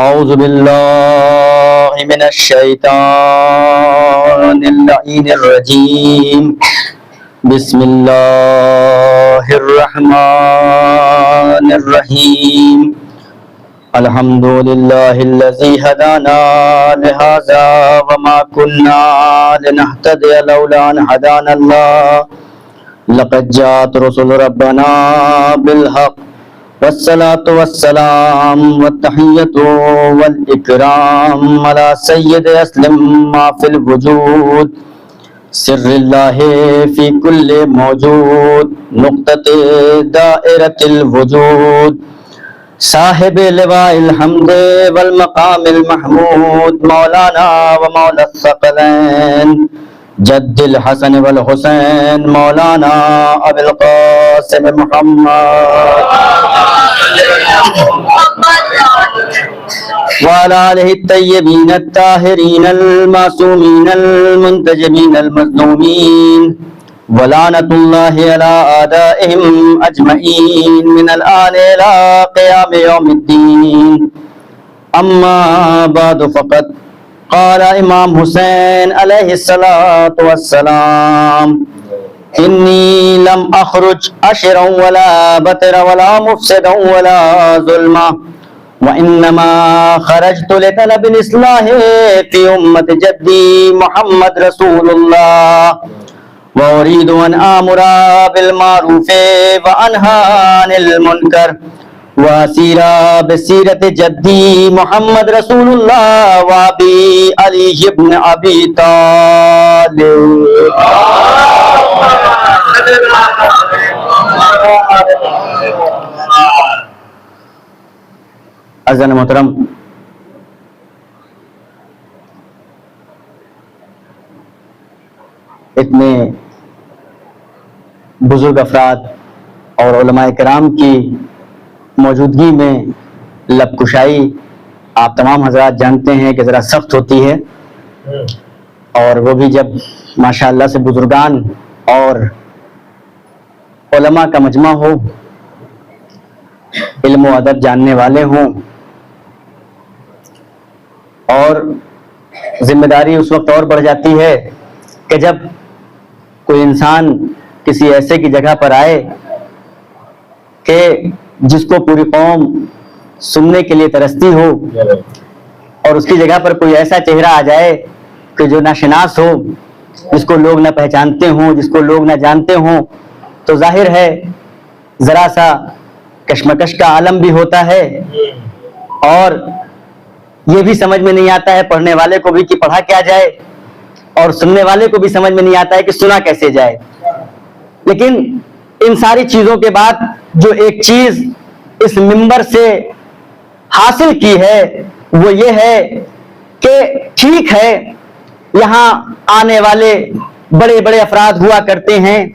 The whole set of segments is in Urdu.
أعوذ بالله من الشيطان اللعين الرجيم بسم الله الرحمن الرحيم الحمد لله الذي هدانا لهذا وما كنا لنهتدي لولا أن هدانا الله لقد جاءت رسل ربنا بالحق والصلاة والسلام والتحية والإكرام على سيد أسلم ما في الوجود سر الله في كل موجود نقطة دائرة الوجود صاحب لواء الحمد والمقام المحمود مولانا ومولى الثقلين جد الحسن والحسين مولانا ابو القاسم محمد وعلى آله الطيبين الطاهرين المعصومين المنتجبين المظلومين ولعنة الله على أعدائهم أجمعين من الآن إلى قيام يوم الدين أما بعد فقد قال امام حسین علیہ الصلاۃ والسلام انی لم اخرج اشرا ولا بطرا ولا مفسدا ولا ظلما وانما خرجت لطلب الاصلاح في امة جدي محمد رسول الله واريد ان امر بالمعروف وانهى عن المنكر واسیرا بسیرت جدی محمد رسول اللہ وابی علی ابن ابی طالب. عزیزان محترم، اتنے بزرگ افراد اور علماء کرام کی موجودگی میں لب کشائی آپ تمام حضرات جانتے ہیں کہ ذرا سخت ہوتی ہے، اور وہ بھی جب ماشاءاللہ سے بزرگان اور علماء کا مجمع ہو، علم و ادب جاننے والے ہوں، اور ذمہ داری اس وقت اور بڑھ جاتی ہے کہ جب کوئی انسان کسی ایسے کی جگہ پر آئے کہ جس کو پوری قوم سننے کے لیے ترستی ہو، اور اس کی جگہ پر کوئی ایسا چہرہ آ جائے کہ جو ناشناس ہو، جس کو لوگ نہ پہچانتے ہوں، جس کو لوگ نہ جانتے ہوں، تو ظاہر ہے ذرا سا کشمکش کا عالم بھی ہوتا ہے، اور یہ بھی سمجھ میں نہیں آتا ہے پڑھنے والے کو بھی کہ پڑھا کیا جائے، اور سننے والے کو بھی سمجھ میں نہیں آتا ہے کہ سنا کیسے جائے. لیکن ان ساری چیزوں کے بعد جو ایک چیز اس منبر سے حاصل کی ہے وہ یہ ہے کہ ٹھیک ہے یہاں آنے والے بڑے بڑے افراد ہوا کرتے ہیں،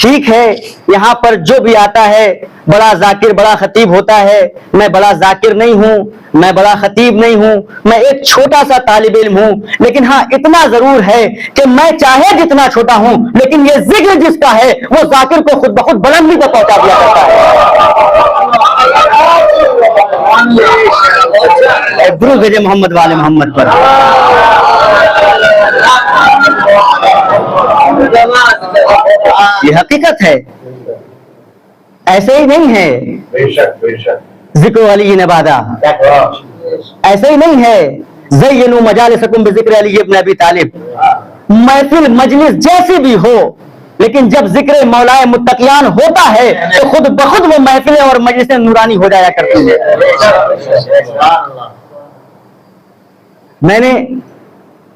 ٹھیک ہے یہاں پر جو بھی آتا ہے بڑا ذاکر بڑا خطیب ہوتا ہے. میں بڑا ذاکر نہیں ہوں، میں بڑا خطیب نہیں ہوں، میں ایک چھوٹا سا طالب علم ہوں، لیکن ہاں اتنا ضرور ہے کہ میں چاہے جتنا چھوٹا ہوں لیکن یہ ذکر جس کا ہے وہ ذاکر کو خود بخود بلندی پر پہنچا دیا کرتا ہے. درود بھیجے محمد والے محمد پر. یہ حقیقت ہے، ایسے ہی نہیں ہے. ذکر علی نبادا ایسے ہی نہیں ہے. زینوا مجالسکم بذکر علی ابن ابی طالب. محفل مجلس جیسی بھی ہو لیکن جب ذکر مولا متقیان ہوتا ہے تو خود بخود وہ محفلیں اور مجلسیں نورانی ہو جایا کرتی ہیں. میں نے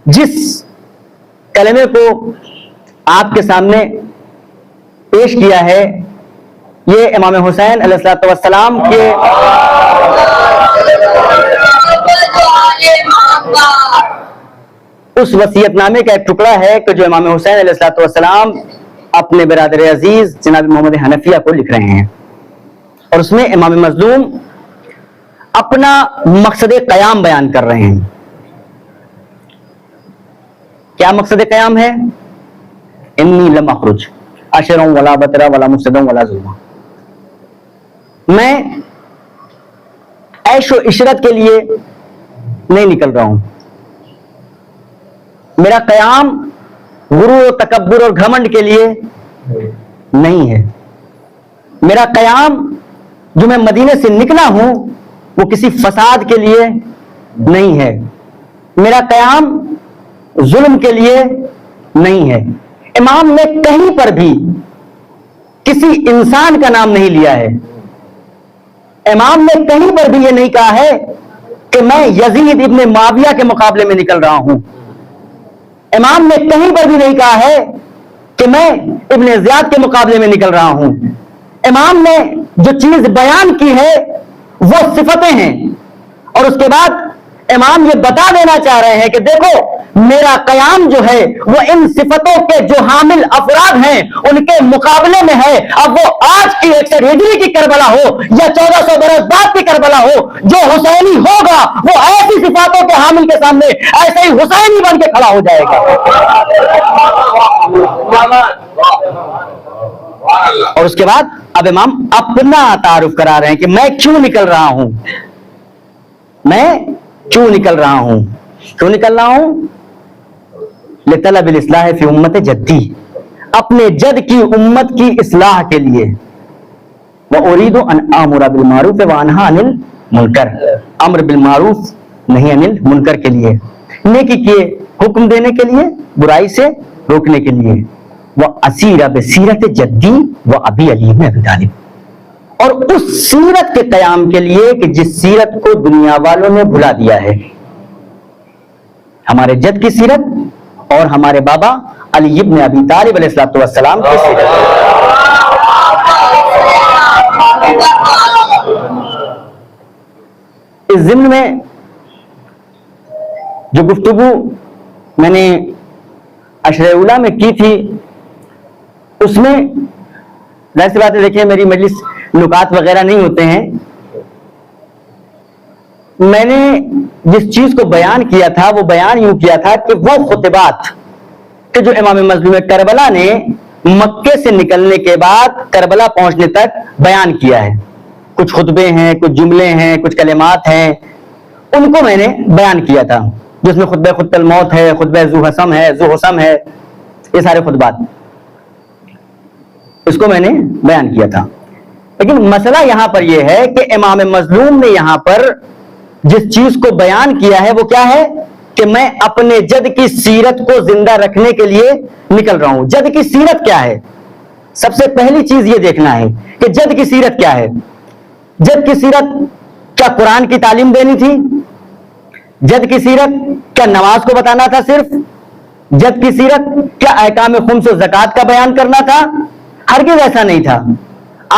جس کلمے کو آپ کے سامنے پیش کیا ہے یہ امام حسین علیہ الصلوۃ والسلام کے اس وصیت نامے کا ایک ٹکڑا ہے کہ جو امام حسین علیہ الصلوۃ والسلام اپنے برادر عزیز جناب محمد حنفیہ کو لکھ رہے ہیں، اور اس میں امام مظلوم اپنا مقصد قیام بیان کر رہے ہیں. کیا مقصد قیام ہے؟ انی لم اخرج اشرا ولا بطرا ولا مفسدا ولا ظلما. میں عیش و عشرت کے لیے نہیں نکل رہا ہوں. میرا قیام غرور و تکبر اور گھمنڈ کے لیے نہیں ہے. میرا قیام جو میں مدینے سے نکلا ہوں وہ کسی فساد کے لیے نہیں ہے. میرا قیام ظلم کے لیے نہیں ہے. امام نے کہیں پر بھی کسی انسان کا نام نہیں لیا ہے. امام نے کہیں پر بھی یہ نہیں کہا ہے کہ میں یزید ابن معاویہ کے مقابلے میں نکل رہا ہوں. امام نے کہیں پر بھی نہیں کہا ہے کہ میں ابن زیاد کے مقابلے میں نکل رہا ہوں. امام نے جو چیز بیان کی ہے وہ صفتیں ہیں، اور اس کے بعد امام یہ بتا دینا چاہ رہے ہیں کہ دیکھو میرا قیام جو ہے وہ ان صفتوں کے جو حامل افراد ہیں ان کے مقابلے میں ہے. اب وہ آج کی 61 ہجری کی کربلا ہو یا 1400 برس بعد کی کربلا ہو، جو حسینی ہوگا وہ ایسی صفاتوں کے حامل کے سامنے ایسے ہی حسینی بن کے کھڑا ہو جائے گا. اور اس کے بعد اب امام اپنا تعارف کرا رہے ہیں کہ میں کیوں نکل رہا ہوں. میں کیوں نکل رہا ہوں؟ کیوں نکل رہا ہوں؟ لطلب الاصلاح فی امت جدی، اپنے جد کی امت کی اصلاح کے لیے. وارید ان امر بالمعروف وانہا عن المنکر، امر بالمعروف نہیں عن المنکر کے لیے، نیکی کے حکم دینے کے لیے، برائی سے روکنے کے لیے. واسیر بسیرت جدی و ابی علی بن ابی طالب، اور اس سیرت کے قیام کے لیے کہ جس سیرت کو دنیا والوں نے بھلا دیا ہے. ہمارے جد کی سیرت اور ہمارے بابا علی ابن ابی طالب علیہ الصلوۃ والسلام کی سیرت. اس ضمن میں جو گفتگو میں نے عشر اولیٰ میں کی تھی اس میں ظاہر سی بات ہے، دیکھیں میری مجلس نکات وغیرہ نہیں ہوتے ہیں. میں نے جس چیز کو بیان کیا تھا وہ بیان یوں کیا تھا کہ وہ خطبات کہ جو امام مظلوم کربلا نے مکے سے نکلنے کے بعد کربلا پہنچنے تک بیان کیا ہے، کچھ خطبے ہیں، کچھ جملے ہیں، کچھ کلمات ہیں، ان کو میں نے بیان کیا تھا، جس میں خطبہ خطبہ الموت ہے، خطبہ ذو حسم ہے، یہ سارے خطبات اس کو میں نے بیان کیا تھا. لیکن مسئلہ یہاں پر یہ ہے کہ امام مظلوم نے یہاں پر جس چیز کو بیان کیا ہے وہ کیا ہے کہ میں اپنے جد کی سیرت کو زندہ رکھنے کے لیے نکل رہا ہوں. جد کی سیرت کیا ہے؟ سب سے پہلی چیز یہ دیکھنا ہے کہ جد کی سیرت کیا ہے. جد کی سیرت کیا قرآن کی تعلیم دینی تھی؟ جد کی سیرت کیا نماز کو بتانا تھا صرف؟ جد کی سیرت کیا احکام خمس و زکوٰۃ کا بیان کرنا تھا؟ ہرگز ایسا نہیں تھا.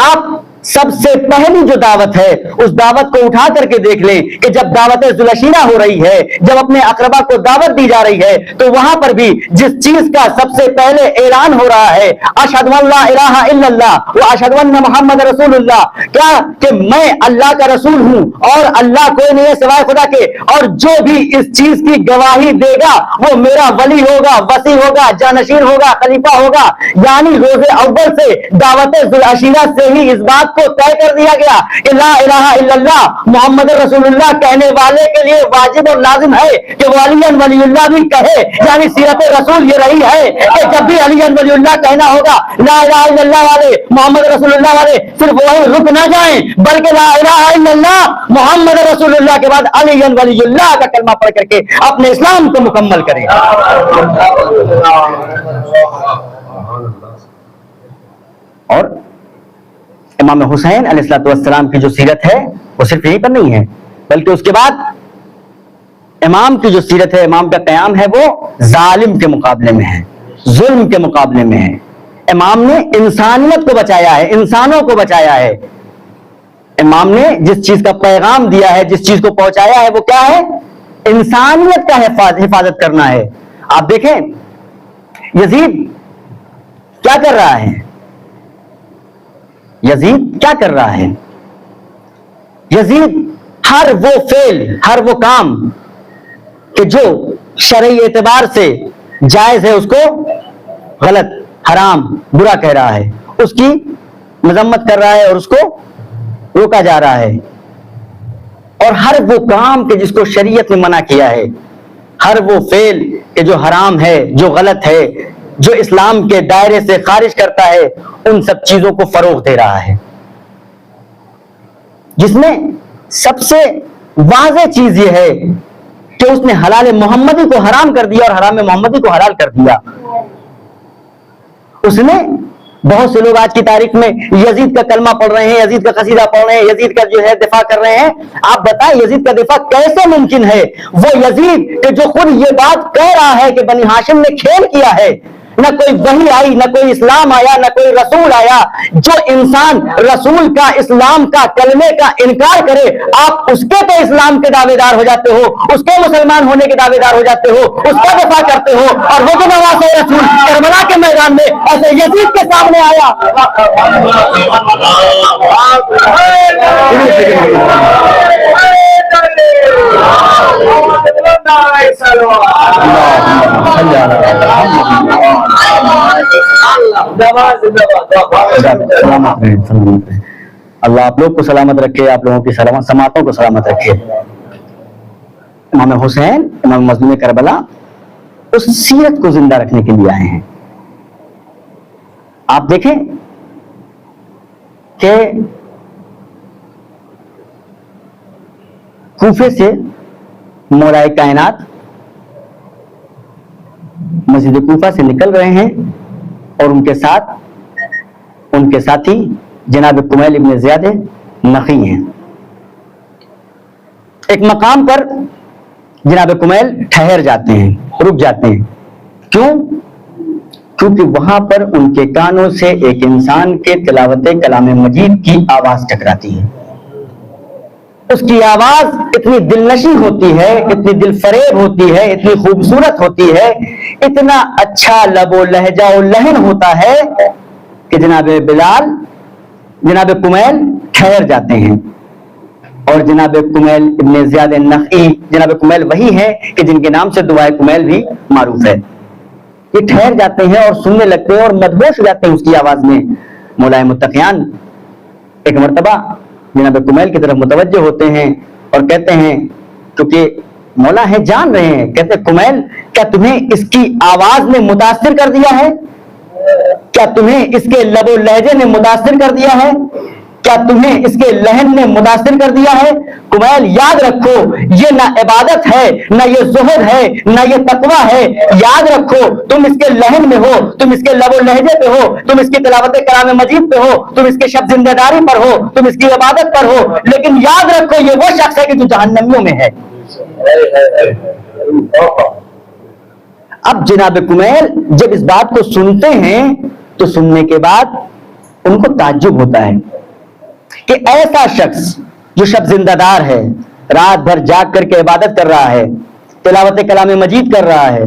آپ سب سے پہلی جو دعوت ہے اس دعوت کو اٹھا کر کے دیکھ لیں کہ جب دعوت ذوالعشیرہ ہو رہی ہے، جب اپنے اقربا کو دعوت دی جا رہی ہے، تو وہاں پر بھی جس چیز کا سب سے پہلے اعلان ہو رہا ہے اشہد ان لا الہ الا اللہ و اشہد ان محمد رسول اللہ، کیا کہ میں اللہ کا رسول ہوں اور اللہ کوئی نہیں ہے سوائے خدا کے، اور جو بھی اس چیز کی گواہی دے گا وہ میرا ولی ہوگا، وصی ہوگا، جانشین ہوگا، خلیفہ ہوگا. یعنی روز اول سے دعوت ذوالعشیرہ سے ہی اس بات کو طے کر دیا گیا کہ لا الہ الا اللہ محمد رسول اللہ کہنے والے کے لیے واجب اور لازم ہے کہ وہ علی ولی اللہ بھی کہے. یعنی سیرت رسول یہ رہی ہے کہ جب بھی علی ولی اللہ کہنا ہوگا لا الہ الا اللہ والے، محمد رسول اللہ والے صرف وہی رک نہ جائیں بلکہ لا الہ الا اللہ محمد رسول اللہ کے بعد علی ولی اللہ کا کلمہ پڑھ کر کے اپنے اسلام کو مکمل کریں. اور امام حسین علیہ الصلوۃ والسلام کی جو سیرت ہے وہ صرف یہیں پر نہیں ہے بلکہ اس کے بعد امام کی جو سیرت ہے، امام کا قیام ہے، وہ ظالم کے مقابلے میں ہے، ظلم کے مقابلے میں ہے. امام نے انسانیت کو بچایا ہے، انسانوں کو بچایا ہے. امام نے جس چیز کا پیغام دیا ہے، جس چیز کو پہنچایا ہے وہ کیا ہے؟ انسانیت کا حفاظت کرنا ہے. آپ دیکھیں یزید کیا کر رہا ہے، یزید کیا کر رہا ہے؟ یزید ہر وہ فعل، ہر وہ کام کہ جو شرعی اعتبار سے جائز ہے اس کو غلط، حرام، برا کہہ رہا ہے، اس کی مذمت کر رہا ہے اور اس کو روکا جا رہا ہے. اور ہر وہ کام کہ جس کو شریعت نے منع کیا ہے، ہر وہ فعل کہ جو حرام ہے، جو غلط ہے، جو اسلام کے دائرے سے خارج کرتا ہے، ان سب چیزوں کو فروغ دے رہا ہے، جس میں سب سے واضح چیز یہ ہے کہ اس نے حلال محمدی کو حرام کر دیا اور حرام محمدی کو حلال کر دیا۔ اس نے بہت سے لوگ آج کی تاریخ میں یزید کا کلمہ پڑھ رہے ہیں، یزید کا قصیدہ پڑھ رہے ہیں، یزید کا جو ہے دفاع کر رہے ہیں۔ آپ بتائیں یزید کا دفاع کیسے ممکن ہے؟ وہ یزید کہ جو خود یہ بات کہہ رہا ہے کہ بنی ہاشم نے کھیل کیا ہے، نہ کوئی وحی آئی، نہ کوئی اسلام آیا، نہ کوئی رسول آیا۔ جو انسان رسول کا، اسلام کا، کلمے کا انکار کرے، آپ اس کے تو اسلام کے دعوے دار ہو جاتے ہو، اس کے مسلمان ہونے کے دعوے دار ہو جاتے ہو، اس کا دفاع کرتے ہو، اور وہ جو نواز رسول کربلا کے میدان میں ایسے یزید کے سامنے آیا۔ اللہ آپ لوگ کو سلامت رکھے، آپ لوگوں کی سماعتوں کو سلامت رکھے۔ امام حسین، امام مظلوم کربلا، اس سیرت کو زندہ رکھنے کے لیے آئے ہیں۔ آپ دیکھیں کہ کوفے سے مولائے کائنات مسجد کوفہ سے نکل رہے ہیں، اور ان کے ساتھ ان کے ساتھی جناب کمیل ابن زیاد نخی ہیں۔ ایک مقام پر جناب کمیل ٹھہر جاتے ہیں، رک جاتے ہیں۔ کیوں؟ کیونکہ وہاں پر ان کے کانوں سے ایک انسان کے تلاوت کلام مجید کی آواز ٹکراتی ہے۔ اس کی آواز اتنی دلنشیں ہوتی ہے، اتنی دل فریب ہوتی ہے، اتنی خوبصورت ہوتی ہے، اتنا اچھا لب و لہجہ و لہن ہوتا ہے کہ جناب بلال، جناب کمیل ٹھہر جاتے ہیں۔ اور جناب کمیل ابن زیاد نخعی، جناب کمیل وہی ہے کہ جن کے نام سے دعائے کمیل بھی معروف ہے، یہ ٹھہر جاتے ہیں اور سننے لگتے ہیں اور مدہوش ہو جاتے ہیں اس کی آواز میں۔ مولائے متقیان ایک مرتبہ جناب کمیل کی طرف متوجہ ہوتے ہیں اور کہتے ہیں، کیونکہ مولا ہے جان رہے ہیں، کہتے ہیں کمیل کیا تمہیں اس کی آواز نے متاثر کر دیا ہے؟ کیا تمہیں اس کے لب و لہجے نے متاثر کر دیا ہے؟ کیا تمہیں اس کے لہن نے متاثر کر دیا ہے؟ کمیل یاد رکھو، یہ نہ عبادت ہے، نہ یہ زہد ہے، نہ یہ تقویٰ ہے۔ یاد رکھو تم اس کے لہن میں ہو، تم اس کے لب و لہجے پہ ہو، تم اس کی تلاوت کلام مجید پہ ہو، تم اس کے شب زندہ داری پر ہو، تم اس کی عبادت پر ہو، لیکن یاد رکھو یہ وہ شخص ہے کہ جو جہنمیوں میں ہے۔ اب جناب کمیل جب اس بات کو سنتے ہیں تو سننے کے بعد ان کو تعجب ہوتا ہے کہ ایسا شخص جو شب زندہ دار ہے، رات بھر جاگ کر کے عبادت کر رہا ہے، تلاوت کلام مجید کر رہا ہے،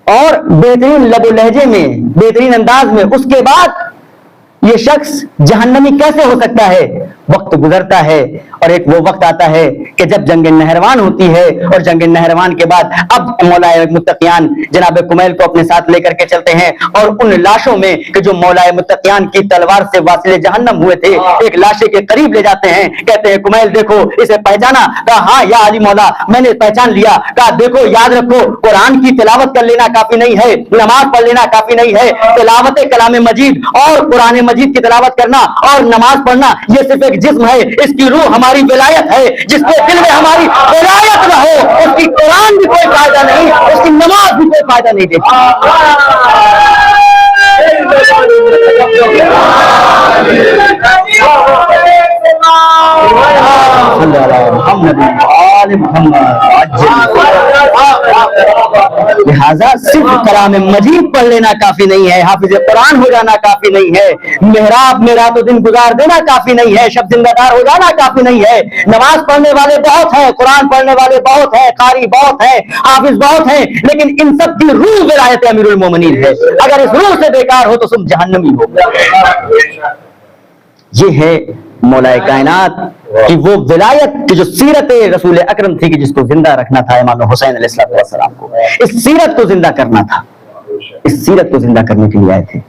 اور بہترین لب و لہجے میں، بہترین انداز میں، اس کے بعد یہ شخص جہنمی کیسے ہو سکتا ہے؟ وقت گزرتا ہے اور ایک وہ وقت آتا ہے کہ جب جنگ نہروان ہوتی ہے، اور جنگ نہروان کے بعد اب مولائے متقیان جناب کمیل کو اپنے ساتھ لے کر کے چلتے ہیں، اور ان لاشوں میں کہ جو مولائے متقیان کی تلوار سے واصل جہنم ہوئے تھے، ایک لاشے کے قریب لے جاتے ہیں، کہتے ہیں کمیل دیکھو اسے پہچانا؟ کہا ہاں یا علی مولا میں نے پہچان لیا۔ کہا دیکھو یاد رکھو قرآن کی تلاوت کر لینا کافی نہیں ہے، نماز پڑھ لینا کافی نہیں ہے، تلاوت کلام مجید اور قرآن مجید کی تلاوت کرنا اور نماز پڑھنا یہ صرف ایک جسم ہے، اس کی روح ہماری ولایت ہے۔ جس کے دل میں ہماری ولایت نہ ہو اس کی قرآن بھی کوئی فائدہ نہیں، اس کی نماز بھی کوئی فائدہ نہیں دیتی۔ لہذا صرف کلام مجید پڑھ لینا کافی نہیں ہے، حافظ قرآن ہو جانا کافی نہیں ہے، محراب میں رات و دن گزار دینا کافی نہیں ہے، شب زندہ دار ہو جانا کافی نہیں ہے۔ نماز پڑھنے والے بہت ہیں، قرآن پڑھنے والے بہت ہیں، قاری بہت ہیں، حافظ بہت ہیں، لیکن ان سب کی روح ولایت امیر المومنین ہے۔ اگر اس روح سے بیکار ہو تو تم جہنمی ہو۔ یہ ہے مولائے کائنات کی وہ ولایت کہ جو سیرت رسول اکرم تھی کہ جس کو زندہ رکھنا تھا امام حسین علیہ السلام کو، اس سیرت کو زندہ کرنا تھا، اس سیرت کو زندہ کرنے کے لیے آئے تھے۔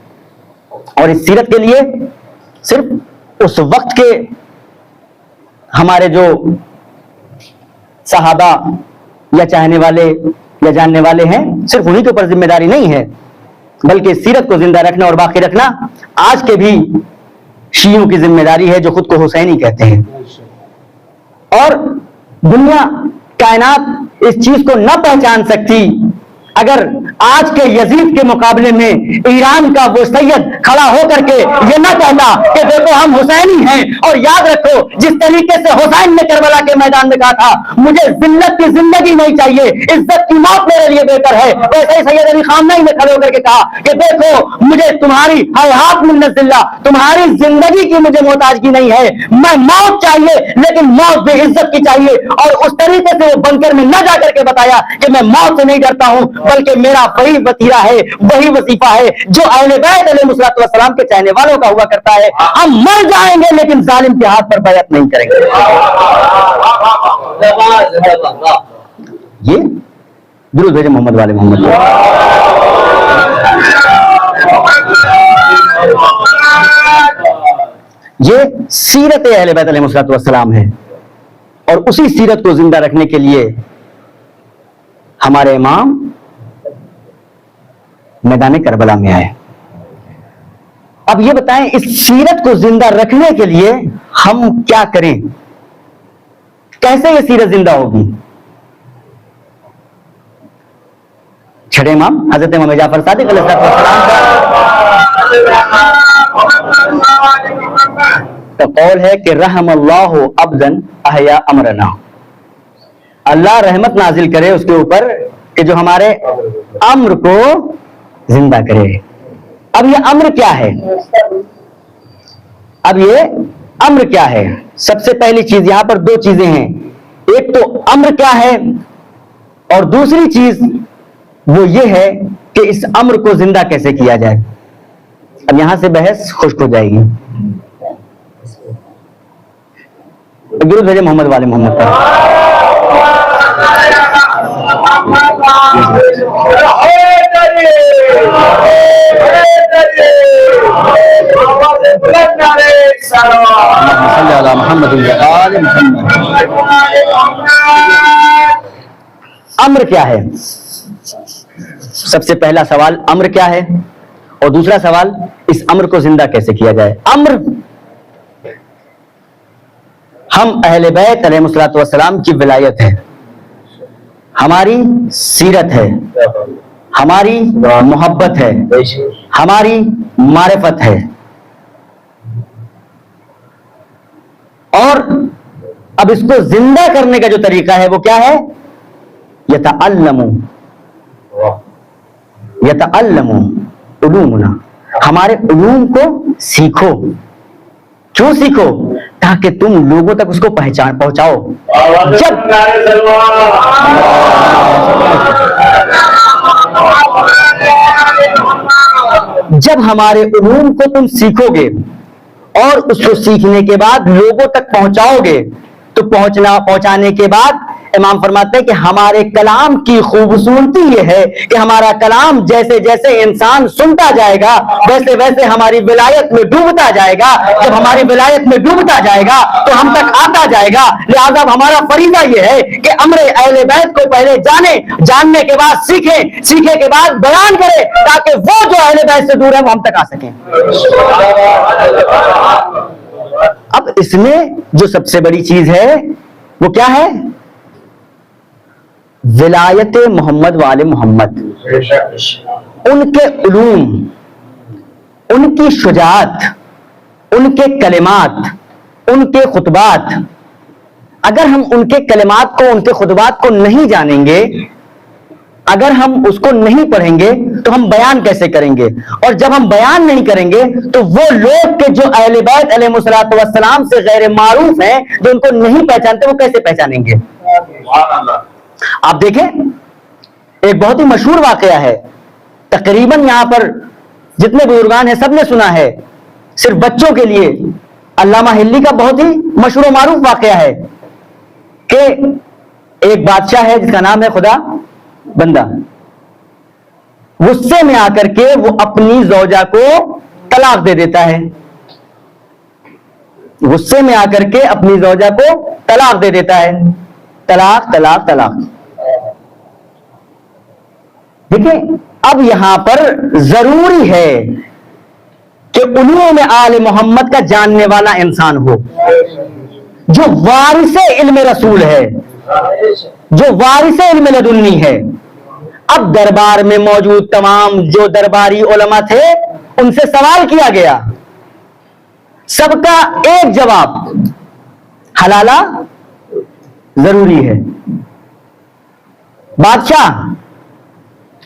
اور اس سیرت کے لیے صرف اس وقت کے ہمارے جو صحابہ یا چاہنے والے یا جاننے والے ہیں، صرف انہی کے اوپر ذمہ داری نہیں ہے، بلکہ سیرت کو زندہ رکھنا اور باقی رکھنا آج کے بھی شیعوں کی ذمہ داری ہے جو خود کو حسینی کہتے ہیں. اور دنیا کائنات اس چیز کو نہ پہچان سکتی اگر آج کے یزید کے مقابلے میں ایران کا وہ سید کھڑا ہو کر کے یہ نہ کہتا کہ دیکھو ہم حسینی ہیں. اور یاد رکھو جس طریقے سے حسین نے کربلا کے میدان میں کہا تھا مجھے ذلت کی زندگی نہیں چاہیے، عزت کی موت میرے لیے بہتر ہے، ویسے ہی سید علی خامنہ نے کھڑے ہو کر کے کہا کہ دیکھو مجھے تمہاری حیات من الذلہ، تمہاری زندگی کی مجھے محتاجگی نہیں ہے، میں موت چاہیے لیکن موت بے عزت کی چاہیے. اور اس طریقے سے وہ بنکر میں نہ جا کر کے بتایا کہ میں موت سے نہیں ڈرتا ہوں بلکہ میرا وہی وطیرہ ہے، وہی وظیفہ ہے جو اہل بیت علیہ السلام کے چاہنے والوں کا ہوا کرتا ہے. ہم مر جائیں گے لیکن ظالم کے ہاتھ پر بیعت نہیں کریں گے. یہ درود بھیجے محمد والے محمد. یہ سیرت اہل بیت علیہ السلام ہے اور اسی سیرت کو زندہ رکھنے کے لیے ہمارے امام میدان کربلا میں آئے. اب یہ بتائیں اس سیرت کو زندہ رکھنے کے لیے ہم کیا کریں، کیسے یہ سیرت زندہ ہوگی؟ چھٹے امام حضرت امام جعفر صادق علیہ السلام کا قول ہے کہ رحم اللہ عبدا احیا امرنا، اللہ رحمت نازل کرے اس کے اوپر کہ جو ہمارے امر کو زندہ کرے. اب یہ امر کیا ہے؟ اب یہ امر کیا ہے؟ سب سے پہلی چیز یہاں پر دو چیزیں ہیں، ایک تو امر کیا ہے اور دوسری چیز وہ یہ ہے کہ اس امر کو زندہ کیسے کیا جائے. اب یہاں سے بحث خشک ہو جائے گی. درود بھیجے محمد والے محمد پر. امر کیا ہے؟ سب سے پہلا سوال امر کیا ہے اور دوسرا سوال اس امر کو زندہ کیسے کیا جائے. امر ہم اہل بیت علیہ السلام کی ولایت ہے، ہماری سیرت ہے، ہماری محبت ہے، ہماری معرفت ہے. اور اب اس کو زندہ کرنے کا جو طریقہ ہے وہ کیا ہے؟ یتعلموا علومنا، ہمارے علوم کو سیکھو. کیوں سیکھو؟ تاکہ تم لوگوں تک اس کو پہنچاؤ. جب ہمارے علوم کو تم سیکھو گے اور اس کو سیکھنے کے بعد لوگوں تک پہنچاؤ گے تو پہنچانے کے بعد امام فرماتے ہیں کہ ہمارے کلام کی خوبصورتی یہ ہے کہ ہمارا کلام جیسے جیسے انسان سنتا جائے گا ویسے ویسے ہماری ولایت میں ڈوبتا جائے گا. جب ہماری ولایت میں ڈوبتا جائے گا تو ہم تک آتا جائے گا. لہذا ہمارا فریضہ یہ ہے کہ امر اہل بیت کو پہلے جاننے کے بعد سیکھے کے بعد بیان کرے تاکہ وہ جو اہل بیت سے دور ہے وہ ہم تک آ سکیں. اب اس میں جو سب سے بڑی چیز ہے وہ کیا ہے؟ ولایت محمد والے محمد. ان کے علوم، ان کی شجاعت، ان کے کلمات، ان کے خطبات، اگر ہم ان کے کلمات کو، ان کے خطبات کو نہیں جانیں گے، اگر ہم اس کو نہیں پڑھیں گے تو ہم بیان کیسے کریں گے؟ اور جب ہم بیان نہیں کریں گے تو وہ لوگ کہ جو اہل بیت علیہ السلام سے غیر معروف ہیں، جو ان کو نہیں پہچانتے، وہ کیسے پہچانیں گے؟ آپ دیکھیں ایک بہت ہی مشہور واقعہ ہے، تقریباً یہاں پر جتنے بزرگان ہیں سب نے سنا ہے، صرف بچوں کے لیے علامہ ہلی کا بہت ہی مشہور و معروف واقعہ ہے کہ ایک بادشاہ ہے جس کا نام ہے خدا بندہ، غصے میں آ کر کے وہ اپنی زوجہ کو طلاق دے دیتا ہے. غصے میں آ کر کے اپنی زوجہ کو طلاق دے دیتا ہے. طلاق طلاق طلاق. دیکھیں اب یہاں پر ضروری ہے کہ علوم آل محمد کا جاننے والا انسان ہو، جو وارث علم رسول ہے، جو وارث علم لدنی ہے. اب دربار میں موجود تمام جو درباری علماء تھے ان سے سوال کیا گیا، سب کا ایک جواب، حلالہ ضروری ہے. بادشاہ،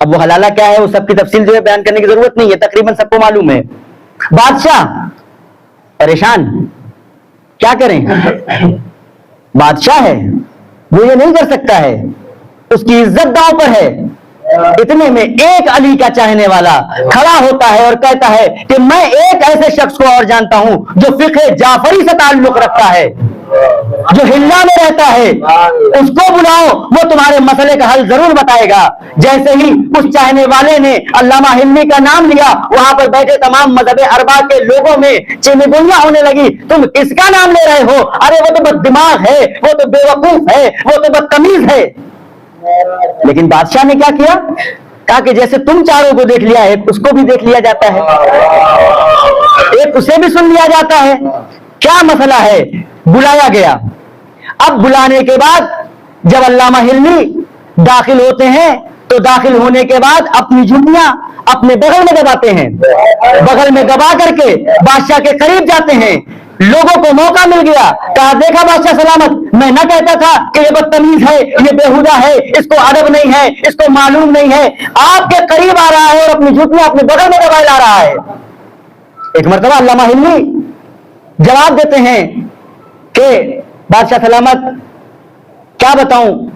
اب وہ حلالہ کیا ہے وہ سب کی تفصیل جو ہے بیان کرنے کی ضرورت نہیں ہے، تقریباً سب کو معلوم ہے. بادشاہ پریشان، کیا کریں؟ بادشاہ ہے، وہ یہ نہیں کر سکتا ہے، اس کی عزت داؤ پر ہے. اتنے میں ایک علی کا چاہنے والا کھڑا ہوتا ہے اور کہتا ہے کہ میں ایک ایسے شخص کو اور جانتا ہوں جو فقہ جعفری سے تعلق رکھتا ہے، جو ہلا میں رہتا ہے، اس کو بلاؤ، وہ تمہارے مسئلے کا حل ضرور بتائے گا. جیسے ہی اس چاہنے والے نے علامہ ہلمی کا نام لیا، وہاں پر بیٹھے تمام مذہب اربع کے لوگوں میں چمگوئیاں ہونے لگی. تم کس کا نام لے رہے ہو؟ ارے وہ تو بد دماغ ہے، وہ تو بے وقوف ہے، وہ تو بدتمیز ہے. لیکن بادشاہ نے کیا کیا؟ کہا کہ جیسے تم چاروں کو دیکھ لیا ہے، اس کو بھی دیکھ لیا جاتا ہے، ایک اسے بھی سن لیا جاتا ہے. کیا مسئلہ ہے؟ بلایا گیا. اب بلانے کے بعد جب علامہ ہلمی داخل ہوتے ہیں تو داخل ہونے کے بعد اپنی جھنڈیاں اپنے بغل میں دباتے ہیں، بغل میں دبا کر کے بادشاہ کے قریب جاتے ہیں. لوگوں کو موقع مل گیا، کہا دیکھا بادشاہ سلامت، میں نہ کہتا تھا کہ یہ بدتمیز ہے، یہ بےہودہ ہے، اس کو ادب نہیں ہے، اس کو معلوم نہیں ہے. آپ کے قریب آ رہا ہے اور اپنی جھنڈیاں اپنے بغل میں دبائے لا رہا ہے. ایک مرتبہ علامہ ہلمی جواب دیتے ہیں کہ بادشاہ سلامت کیا بتاؤں،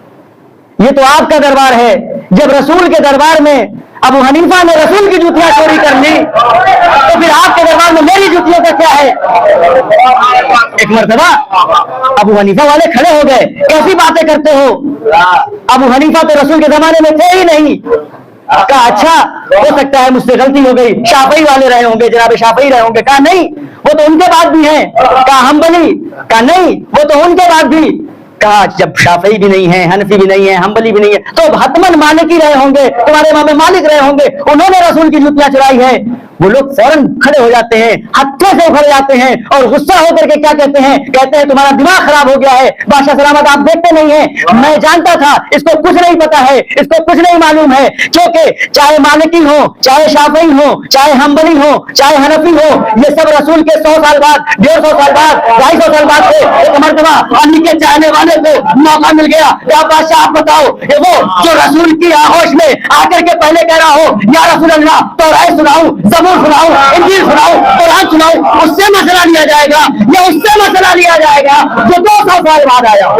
یہ تو آپ کا دربار ہے، جب رسول کے دربار میں ابو حنیفہ نے رسول کی جوتیاں چوری کر لی تو پھر آپ کے دربار میں میری جوتیوں کا کیا ہے؟ ایک مرتبہ ابو حنیفہ والے کھڑے ہو گئے، کیسی باتیں کرتے ہو؟ ابو حنیفہ تو رسول کے زمانے میں تھے ہی نہیں. کہا اچھا ہو سکتا ہے مجھ سے غلطی ہو گئی، شافعی والے رہے ہوں گے، جناب شافعی رہے ہوں گے. کہا نہیں، وہ تو ان کے بعد بھی ہیں. کہا حنبلی؟ کہا نہیں، وہ تو ان کے بعد بھی. کہا جب شافعی بھی نہیں ہے، حنفی بھی نہیں ہے، حنبلی بھی نہیں ہے تو حتمن مالکی رہے ہوں گے، تمہارے امام مالک رہے ہوں گے، انہوں نے رسول کی جوتیاں چرائی ہے. وہ لوگ فوراً کھڑے ہو جاتے ہیں، ہتھے سے اکھڑ جاتے ہیں اور غصہ ہو کر کے کیا کہتے ہیں؟ کہتے ہیں تمہارا دماغ خراب ہو گیا ہے بادشاہ سلامت، آپ دیکھتے نہیں ہیں، میں جانتا تھا اس کو کچھ نہیں پتا ہے، اس کو کچھ نہیں معلوم ہے. کیونکہ چاہے مالکی ہو، چاہے شافعی ہو، چاہے حنبلی ہو، چاہے حنفی ہو، یہ سب رسول کے 100 سال بعد، 150 سال بعد، 250 سال بعد سے ایک مرتبہ علی کے چاہنے والے کو موقع مل گیا. یا بادشاہ آپ بتاؤ، یہ وہ جو رسول کی آغوش میں آ کر کے پہلے کہہ رہا ہو یا رسول اللہ توراۃ سناؤں، زبور سناؤں، انجیل سناؤں، قرآن سناؤں، اس سے مسئلہ لیا جائے گا یا اس سے مسئلہ لیا جائے گا جو 200 سال بعد آیا ہو؟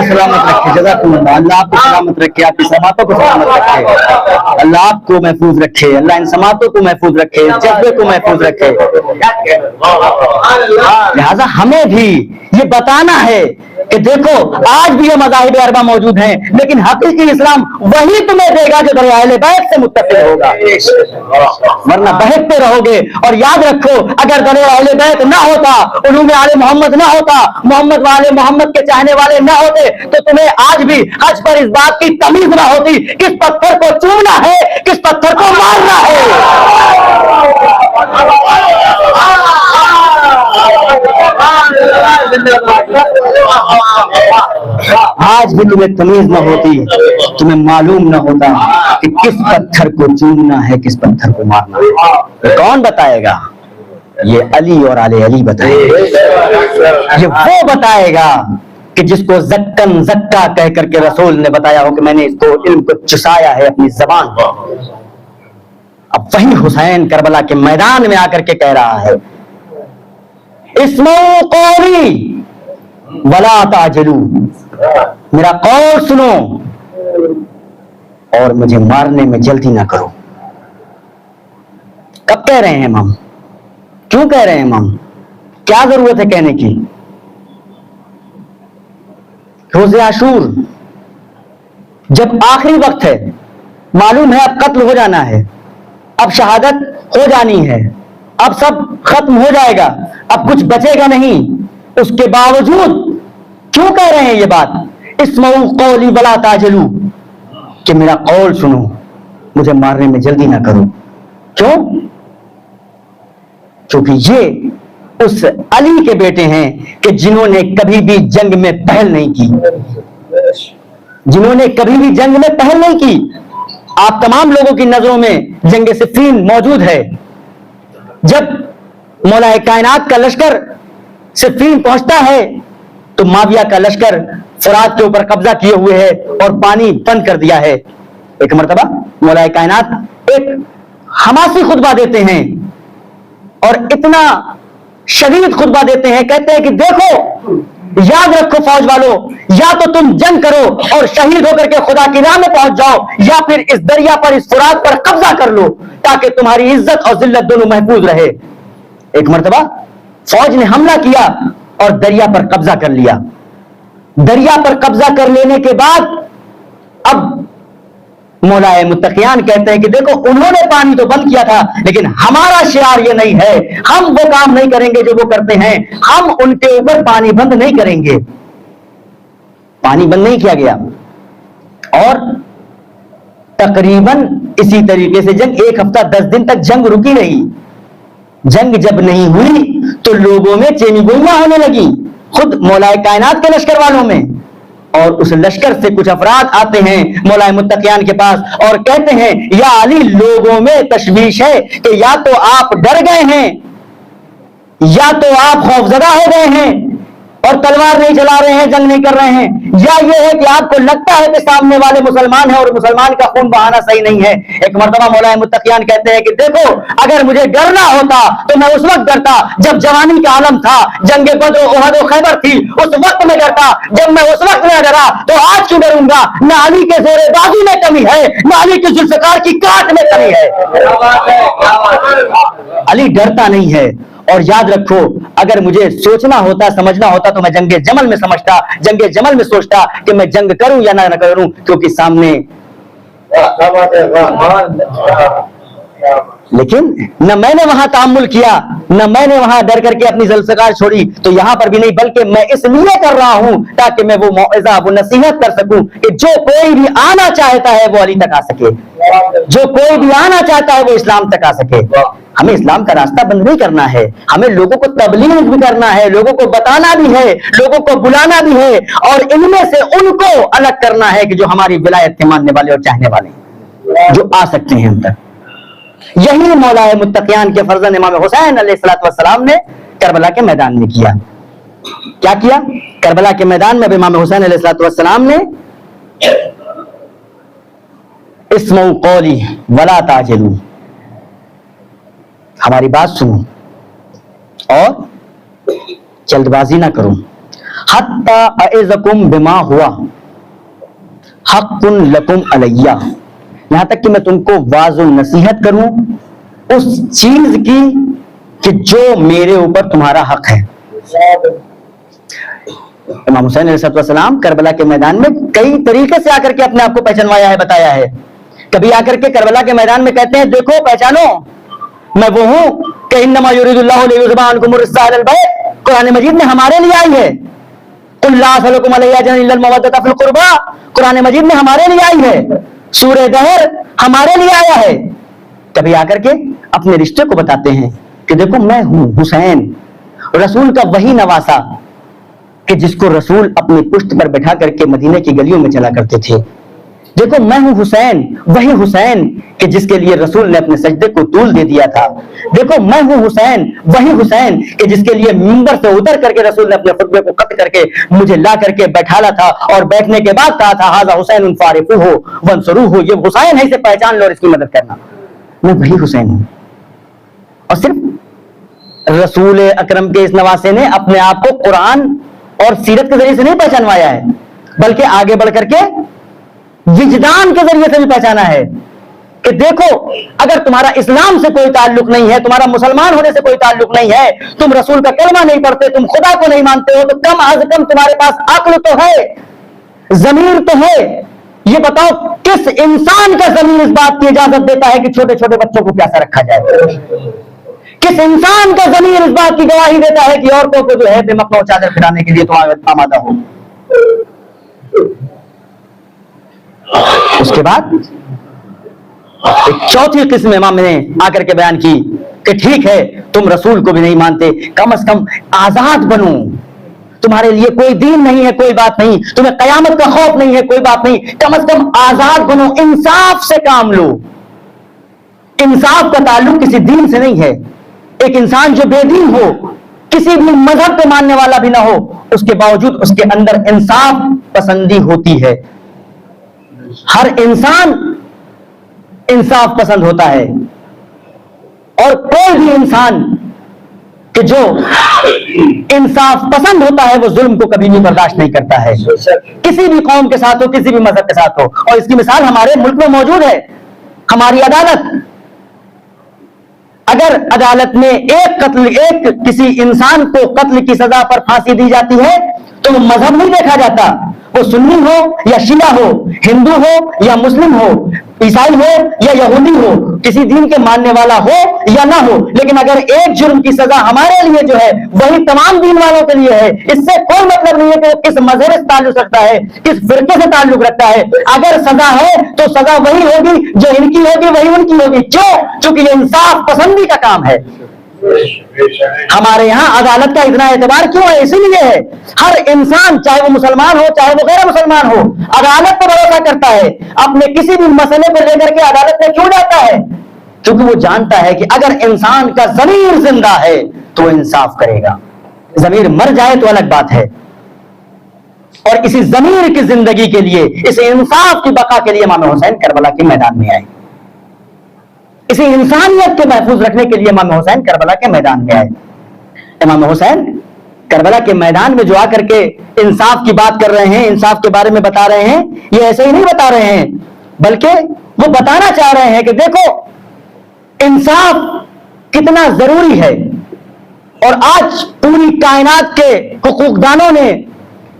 سلامت رکھے، جزاکم اللہ. اللہ آپ کو سلامت رکھے، آپ کی سماعتوں کو سلامت رکھے، اللہ آپ کو محفوظ رکھے، اللہ ان سماعتوں کو محفوظ رکھے، جذبے کو محفوظ رکھے. لہذا ہمیں بھی یہ بتانا ہے کہ دیکھو آج بھی یہ مذاہب اربع موجود ہیں، لیکن حقیقی اسلام وہی تمہیں دے گا جو در اہل بیت سے متفق ہوگا، ورنہ بہکتے رہو گے. اور یاد رکھو اگر در اہل بیت نہ ہوتا، علوم آل محمد نہ ہوتا، محمد والے محمد کے چاہنے والے نہ ہوتے تو تمہیں آج بھی حج پر اس بات کی تمیز نہ ہوتی کس پتھر کو چومنا ہے، کس پتھر کو مارنا ہے. آج بھی تمہیں تمیز نہ ہوتی، تمہیں معلوم نہ ہوتا کہ کس پتھر کو چومنا ہے، کس پتھر کو مارنا ہے. کون بتائے گا؟ یہ علی اور آل علی بتائے گا. یہ وہ بتائے گا کہ جس کو زکن زکا کہہ کر کے رسول نے بتایا ہو کہ میں نے اس کو علم کو چسایا ہے اپنی زبان پر. اب وہی حسین کربلا کے میدان میں آ کر کے کہہ رہا ہے اسمعوا قولی ولا تعجلوا، میرا قول سنو اور مجھے مارنے میں جلدی نہ کرو. کب کہہ رہے ہیں امام؟ کیوں کہہ رہے ہیں امام؟ کیا ضرورت ہے کہنے کی؟ روز عاشور جب آخری وقت ہے، معلوم ہے اب قتل ہو جانا ہے, اب شہادت ہو جانی ہے, اب سب ختم ہو جائے گا, اب کچھ بچے گا نہیں, اس کے باوجود کیوں کہہ رہے ہیں یہ بات؟ اسمعوا قولی ولا تعجلوا, کہ میرا قول سنو, مجھے مارنے میں جلدی نہ کرو. کیوں؟ کیونکہ یہ اس علی کے بیٹے ہیں کہ جنہوں نے کبھی بھی جنگ میں پہل نہیں کی, جنہوں نے کبھی بھی جنگ میں پہل نہیں کی. آپ تمام لوگوں کی نظروں میں جنگ صفین موجود ہے. جب مولا کائنات کا لشکر صفین پہنچتا ہے تو معاویہ کا لشکر فرات کے اوپر قبضہ کیے ہوئے ہے اور پانی بند کر دیا ہے. ایک مرتبہ مولا کائنات ایک حماسی خطبہ دیتے ہیں اور اتنا شدید خطبہ دیتے ہیں, کہتے ہیں کہ دیکھو, یاد رکھو فوج والو, یا تو تم جنگ کرو اور شہید ہو کر کے خدا کی راہ میں پہنچ جاؤ, یا پھر اس دریا پر, اس فرات پر قبضہ کر لو تاکہ تمہاری عزت اور ذلت دونوں محفوظ رہے. ایک مرتبہ فوج نے حملہ کیا اور دریا پر قبضہ کر لیا. دریا پر قبضہ کر لینے کے بعد اب مولا متقیان کہتے ہیں کہ دیکھو, انہوں نے پانی تو بند کیا تھا لیکن ہمارا شعار یہ نہیں ہے, ہم وہ کام نہیں کریں گے جو وہ کرتے ہیں, ہم ان کے اوپر پانی بند نہیں کریں گے. پانی بند نہیں کیا گیا اور تقریباً اسی طریقے سے جنگ 1 ہفتہ 10 دن تک جنگ رکی رہی. جنگ جب نہیں ہوئی تو لوگوں میں چینی گوئیاں ہونے لگی, خود مولا کائنات کے لشکر والوں میں. اور اس لشکر سے کچھ افراد آتے ہیں مولا متقیان کے پاس اور کہتے ہیں یا علی, لوگوں میں تشویش ہے کہ یا تو آپ ڈر گئے ہیں, یا تو آپ خوفزدہ ہو گئے ہیں اور تلوار نہیں چلا رہے ہیں, جنگ نہیں کر رہے ہیں, یا یہ ہے کہ آپ کو لگتا ہے کہ سامنے والے مسلمان ہیں اور مسلمان کا خون بہانا صحیح نہیں ہے. ایک مرتبہ مولا متقیان کہتے ہیں کہ دیکھو, اگر مجھے ڈرنا ہوتا تو میں اس وقت ڈرتا جب جوانی کا عالم تھا, جنگ بدر و احد و خیبر تھی, اس وقت میں ڈرتا. جب میں اس وقت میں ڈرا تو آج کیوں ڈروں گا؟ نہ علی کے زور بازی میں کمی ہے, نہ علی کے ذوالفقار کی کاٹ میں کمی ہے. علی ڈرتا نہیں ہے. اور یاد رکھو, اگر مجھے سوچنا ہوتا, سمجھنا ہوتا تو میں جنگ جمل میں سمجھتا, جنگ جمل میں سوچتا کہ میں جنگ کروں یا نہ کروں, کیونکہ سامنے. لیکن نہ میں نے وہاں تحمل کیا, نہ میں نے وہاں ڈر کر کے اپنی ذوالفقار چھوڑی, تو یہاں پر بھی نہیں, بلکہ میں اس لیے کر رہا ہوں تاکہ میں وہ موعظہ, وہ نصیحت کر سکوں کہ جو کوئی بھی آنا چاہتا ہے وہ علی تک آ سکے, جو کوئی بھی آنا چاہتا ہے وہ اسلام تک آ سکے. ہمیں اسلام کا راستہ بند نہیں کرنا ہے, ہمیں لوگوں کو تبلیغ بھی کرنا ہے, لوگوں کو بتانا بھی ہے, لوگوں کو بلانا بھی ہے, اور ان میں سے ان کو الگ کرنا ہے کہ جو ہماری ولایت کے ماننے والے اور چاہنے والے ہیں, جو آ سکتے ہیں ہم تک. یہی مولا متقیان کے فرزند امام حسین علیہ الصلوۃ والسلام نے کربلا کے میدان میں کیا. کیا کیا؟ کربلا کے میدان میں امام حسین علیہ الصلوۃ والسلام نے اسمعوا قولی ولا تعجلوا, ہماری بات سنو اور جلد بازی نہ کرو. حتی اعظکم بما ہوا حق لکم علیہ, یہاں تک کہ میں تم کو واضح نصیحت کروں اس چیز کی کہ جو میرے اوپر تمہارا حق ہے. امام حسین علیہ السلام کربلا کے میدان میں کئی طریقے سے آ کر کے اپنے آپ کو پہچانوایا ہے, بتایا ہے. کبھی آ کر کے کربلا کے میدان میں کہتے ہیں دیکھو پہچانو, میں وہ ہوں کہ انما یرید اللہ لیذھب عنکم الرجس اہل البیت, قرآن مجید میں ہمارے لیے آئی ہے. قل لا اسألکم علیہ اجرا الا المودۃ فی القربى, قرآن مجید میں ہمارے لیے آئی ہے. سورہ دہر ہمارے لیے آیا ہے. کبھی آ کر کے اپنے رشتے کو بتاتے ہیں کہ دیکھو میں ہوں حسین, رسول کا وہی نواسا کہ جس کو رسول اپنی پشت پر بٹھا کر کے مدینے کی گلیوں میں چلا کرتے تھے. دیکھو میں ہوں حسین, وہی حسین کہ جس کے لیے رسول نے اپنے سجدے کو طول دے دیا تھا. دیکھو میں ہوں حسین, وہی حسین کہ جس کے لیے منبر سے اتر کر کے رسول نے اپنے خطبے کو قطع کر کے مجھے لا کر کے بیٹھالا تھا, اور بیٹھنے کے بعد کہا تھا ھذا حسین فارفوہ وانصروہ, یہ حسین ہے, اسے پہچان لو اور اس کی مدد کرنا. میں وہی حسین ہوں. اور صرف رسول اکرم کے اس نواسے نے اپنے آپ کو قرآن اور سیرت کے ذریعے سے نہیں پہچانوایا ہے, بلکہ آگے بڑھ کر کے وجدان کے ذریعے سے بھی پہچانا ہے کہ دیکھو اگر تمہارا اسلام سے کوئی تعلق نہیں ہے, تمہارا مسلمان ہونے سے کوئی تعلق نہیں ہے, تم رسول کا کلمہ نہیں پڑھتے, تم خدا کو نہیں مانتے ہو, تو کم از کم تمہارے پاس عقل تو ہے, ضمیر تو ہے, یہ بتاؤ کس انسان کا ضمیر اس بات کی اجازت دیتا ہے کہ چھوٹے چھوٹے بچوں کو پیاسا رکھا جائے؟ کس انسان کا ضمیر اس بات کی گواہی دیتا ہے کہ عورتوں کو جو ہے بے مقنع چادر پھرانے کے لیے تم آمادہ ہو؟ اس کے بعد ایک چوتھی قسم امام نے آ کر کے بیان کی کہ ٹھیک ہے تم رسول کو بھی نہیں مانتے، کم از کم آزاد بنو، تمہارے لیے کوئی دین نہیں ہے کوئی بات نہیں، تمہیں قیامت کا خوف نہیں ہے کوئی بات نہیں، کم از کم آزاد بنو، انصاف سے کام لو۔ انصاف کا تعلق کسی دین سے نہیں ہے۔ ایک انسان جو بے دین ہو، کسی بھی مذہب کو ماننے والا بھی نہ ہو، اس کے باوجود اس کے اندر انصاف پسندی ہوتی ہے۔ ہر انسان انصاف پسند ہوتا ہے، اور کوئی بھی انسان کہ جو انصاف پسند ہوتا ہے وہ ظلم کو کبھی بھی برداشت نہیں کرتا ہے، کسی بھی قوم کے ساتھ ہو، کسی بھی مذہب کے ساتھ ہو۔ اور اس کی مثال ہمارے ملک میں موجود ہے، ہماری عدالت۔ اگر عدالت میں ایک کسی انسان کو قتل کی سزا پر پھانسی دی جاتی ہے تو وہ مذہب نہیں دیکھا جاتا، وہ سنی ہو یا شیعہ ہو، ہندو ہو یا مسلم ہو، عیسائی ہو یا یہودی ہو، کسی دین کے ماننے والا ہو یا نہ ہو، لیکن اگر ایک جرم کی سزا ہمارے لیے جو ہے وہی تمام دین والوں کے لیے ہے، اس سے کوئی مطلب نہیں ہے کہ وہ کس مذہب سے تعلق رکھتا ہے، کس فرقے سے تعلق رکھتا ہے۔ اگر سزا ہے تو سزا وہی ہوگی جو ان کی ہوگی، وہی ان کی ہوگی۔ کیوں؟ چونکہ یہ انصاف پسندی کا کام ہے۔ ہمارے یہاں عدالت کا اتنا اعتبار کیوں ہے؟ اسی لیے ہے ہر انسان چاہے وہ مسلمان ہو چاہے وہ غیر مسلمان ہو، عدالت پر بھروسہ کرتا ہے، اپنے کسی بھی مسئلے کو لے کر کے عدالت میں کیوں جاتا ہے؟ کیونکہ وہ جانتا ہے کہ اگر انسان کا ضمیر زندہ ہے تو وہ انصاف کرے گا، ضمیر مر جائے تو الگ بات ہے۔ اور اسی ضمیر کی زندگی کے لیے، اس انصاف کی بقا کے لیے امام حسین کربلا کے میدان میں آئے، اسی انسانیت کے محفوظ رکھنے کے لیے امام حسین کربلا کے میدان میں آئے۔ امام حسین کربلا کے میدان میں جو آ کر کے انصاف کی بات کر رہے ہیں، انصاف کے بارے میں بتا رہے ہیں، یہ ایسے ہی نہیں بتا رہے ہیں، بلکہ وہ بتانا چاہ رہے ہیں کہ دیکھو انصاف کتنا ضروری ہے۔ اور آج پوری کائنات کے حقوق دانوں نے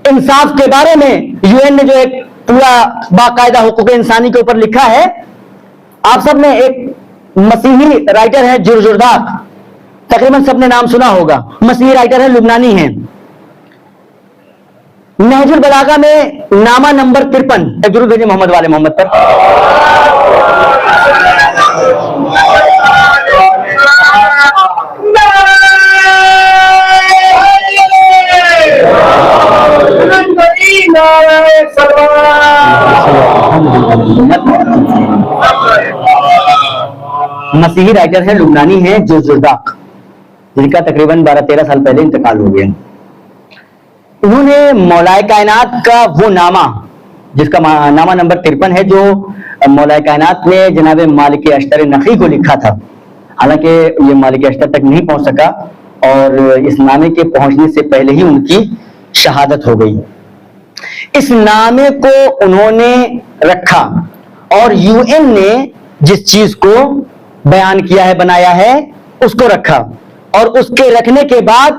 انصاف کے بارے میں، UN نے جو ایک پورا باقاعدہ حقوق انسانی کے اوپر لکھا ہے، آپ سب نے ایک مسیحی رائٹر ہے جرجرداق، تقریباً سب نے نام سنا ہوگا، مسیحی رائٹر ہے، لبنانی ہیں۔ نہج البلاغہ میں نامہ نمبر 53، ایک درود بھیجیے محمد والے محمد پر۔ مسیحی رائٹر ہے، لبنانی ہیں، جرجرداق، جن کا تقریباً 12-13 سال پہلے انتقال ہو گیا۔ انہوں نے مولائے کائنات کا وہ نامہ، جس کا نامہ نمبر 53 ہے، جو مولائے کائنات نے جناب مالک اشتر نقی کو لکھا تھا، حالانکہ یہ مالک اشتر تک نہیں پہنچ سکا اور اس نامے کے پہنچنے سے پہلے ہی ان کی شہادت ہو گئی۔ اس نامے کو انہوں نے رکھا اور UN نے جس چیز کو بیان کیا ہے، بنایا ہے، اس کو رکھا، اور اس کے رکھنے کے بعد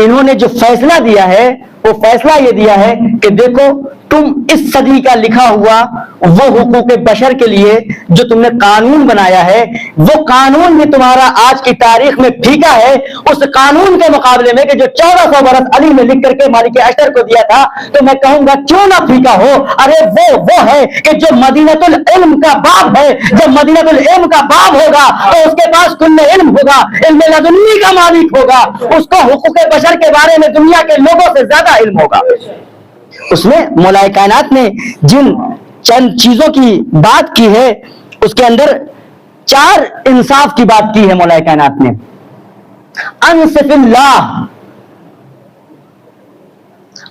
انہوں نے جو فیصلہ دیا ہے وہ فیصلہ یہ دیا ہے کہ دیکھو تم اس صدی کا لکھا ہوا وہ حقوق بشر کے لیے جو تم نے قانون بنایا ہے، وہ قانون بھی تمہارا آج کی تاریخ میں پھیکا ہے اس قانون کے مقابلے میں کہ جو 1400 برس علی نے لکھ کر کے مالک اشتر کو دیا تھا۔ تو میں کہوں گا کیوں نہ پھیکا ہو، ارے وہ ہے کہ جو مدینۃ العلم کا باب ہے، جب مدینۃ العلم کا باب ہوگا تو اس کے پاس کل علم ہوگا، علم لدنی کا مالک ہوگا، اس کو حقوق بشر کے بارے میں دنیا کے لوگوں سے زیادہ علم ہوگا۔ اس میں مولائے کائنات نے جن چند چیزوں کی بات کی ہے اس کے اندر 4 انصاف کی بات کی ہے مولائے کائنات نے۔ انصف اللہ،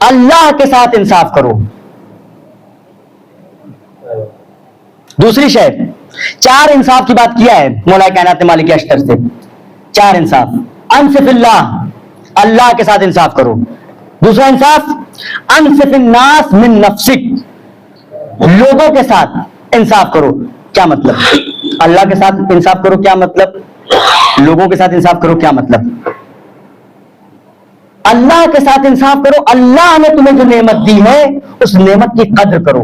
اللہ کے ساتھ انصاف کرو۔ دوسری شے، 4 انصاف کی بات کیا ہے مولائے کائنات نے مالک اشتر سے، 4 انصاف۔ انصف اللہ، اللہ کے ساتھ انصاف کرو۔ دوسرا انصاف، انصف الناس من نفسک، لوگوں کے ساتھ انصاف کرو۔ کیا مطلب؟ اللہ کے ساتھ انصاف کرو کیا مطلب؟ لوگوں کے ساتھ انصاف کرو کیا مطلب؟ اللہ کے ساتھ انصاف کرو، اللہ نے تمہیں جو نعمت دی ہے اس نعمت کی قدر کرو۔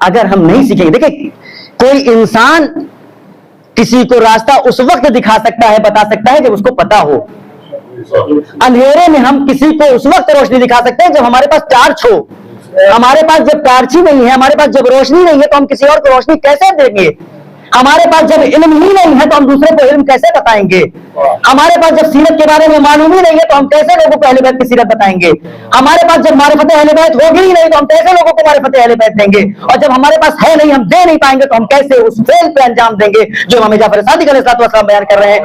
اگر ہم نہیں سیکھیں گے. دیکھیں کوئی انسان کسی کو راستہ اس وقت دکھا سکتا ہے, بتا سکتا ہے جب اس کو پتا ہو. اندھیرے میں ہم کسی کو اس وقت روشنی دکھا سکتے ہیں جب ہمارے پاس ٹارچ ہو. ہمارے پاس جب ٹارچ ہی نہیں ہے, ہمارے پاس جب روشنی نہیں ہے, تو ہم کسی اور کو روشنی کیسے دیں گے؟ ہمارے پاس جب علم ہی نہیں ہے تو ہم دوسرے کو علم کیسے بتائیں گے؟ ہمارے پاس جب سیرت کے بارے میں معلوم ہی نہیں ہے تو ہم کیسے لوگوں کو اہل بیت کی سیرت بتائیں گے؟ ہمارے پاس جب معرفت اہل بیت ہوگی ہی نہیں تو ہم کیسے لوگوں کو معرفت اہل بیت دیں گے؟ اور جب ہمارے پاس ہے نہیں, ہم دے نہیں پائیں گے, تو ہم کیسے اس فعل پہ انجام دیں گے جو امام جعفر صادق علیہ الصلوۃ والسلام بیان کر رہے ہیں